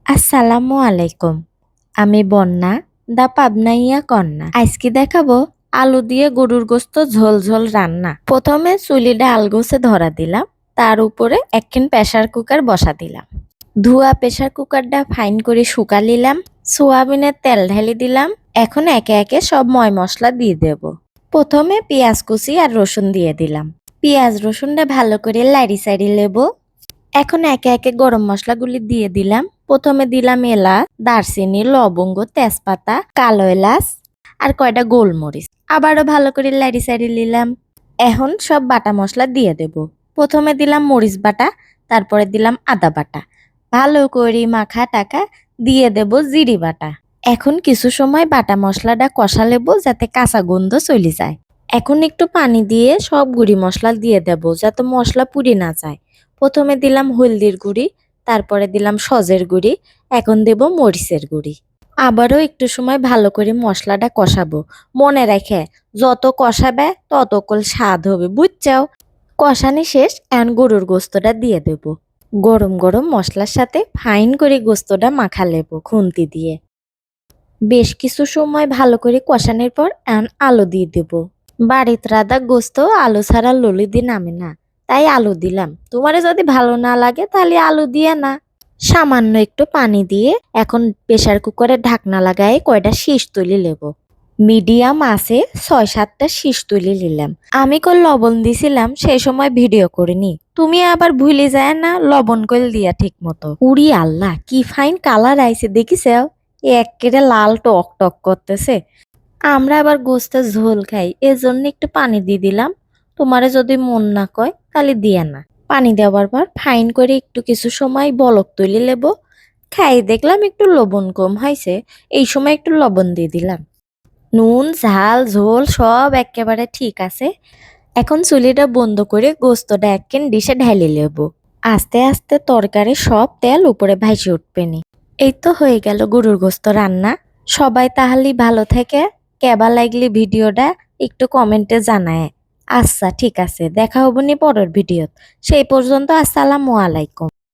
আসসালামু আলাইকুম। আমি বন্যা, দা পাবনাইয়া কন্যা। আজকে দেখাবো আলু দিয়ে গরুর গোস্ত ঝোল ঝোল রান্না। প্রথমে চুলিটা আলগোছে ধরা দিলাম, তার উপরে একখান প্রেসার কুকার বসা দিলাম। ধোয়া প্রেসার কুকারটা ফাইন করে শুকা নিলাম। সোয়াবিনের তেল ঢেলে দিলাম। এখন একে একে সব ময় মশলা দিয়ে দেব। প্রথমে পেঁয়াজ কুচি আর রসুন দিয়ে দিলাম। পেঁয়াজ রসুনটা ভালো করে লাড়ি সাইডি লেবো। এখন একে একে গরম মশলাগুলি দিয়ে দিলাম। প্রথমে দিলাম এলাচ, দারচিনি, লবঙ্গ, তেজপাতা, কালো এলাচ আর কয়টা গোলমরিচ। আবারও ভালো করে লাড়ি সাইডি নিলাম। এখন সব বাটা মশলা দিয়ে দেব। প্রথমে দিলাম মরিচ বাটা, তারপরে দিলাম আদা বাটা। ভালো করে মাখা টাকা দিয়ে দেব জিরি বাটা। এখন কিছু সময় বাটা মশলাটা কষা লেবো যাতে কাঁচা গন্ধ চলে যায়। এখন একটু পানি দিয়ে সব গুঁড়ি মশলা দিয়ে দেব যাতে মশলা পুড়ে না যায়। প্রথমে দিলাম হলদির গুঁড়ি, তারপরে দিলাম সজের গুঁড়ি, এখন দেব মরিচের গুঁড়ি। আবারও একটু সময় ভালো করে মশলাটা কষাবো। মনে রেখে যত কষাবে ততকল স্বাদ হবে, বুঝছাও? কষানি শেষ, এখন গরুর গোস্তটা দিয়ে দেব। গরম গরম মশলার সাথে ফাইন করে গোস্তটা মাখা লেবো খুন্তি দিয়ে। বেশ কিছু সময় ভালো করে কষানোর পর এখন আলু দিয়ে দেব। বাড়িতে রাধা গোস্ত আলু ছাড়া ললিদি নামে না, তাই আলু দিলাম। তোমারে যদি ভালো না লাগে তাহলে আলু দিয়ে না। সামান্য একটু পানি দিয়ে এখন প্রেসার কুকারের ঢাকনা লাগায় কয়টা শীষ তুলি লেব। মিডিয়াম আছে 6-7টা শীষ তুলি নিলাম। আমি কল লবণ দিছিলাম সেই সময় ভিডিও করিনি, তুমি আবার ভুলে যায় না লবণ কল দিয়া ঠিক মতো। উড়ি আল্লাহ, কি ফাইন কালার আইছে দেখিছেও, একেবারে লাল টক টক করতেছে। আমরা আবার গোস্তের ঝোল খাই, এজন্য একটু পানি দিয়ে দিলাম। তোমারে যদি মন না কয় তাহলে দিয়ে না। পানি দেওয়ার পর ফাইন করে একটু কিছু সময় বলক তুলে লেব। খাই দেখলাম একটু লবণ কম হয়েছে, এই সময় একটু লবণ দিয়ে দিলাম। নুন ঝাল ঝোল সব একেবারে ঠিক আছে। এখন চুলিটা বন্ধ করে গোস্তটা একখান ডিশে ঢেলে লেব। আস্তে আস্তে তরকারি সব তেল উপরে ভাসে উঠবেনি। এই তো হয়ে গেল গরুর গোস্ত রান্না। সবাই তাহলে ভালো থেকে কেবা লাগলি ভিডিওটা একটু কমেন্টে জানায়। আচ্ছা ঠিক আছে, দেখা হবো নি পরের ভিডিওত। সেই পর্যন্ত আসসালামু আলাইকুম।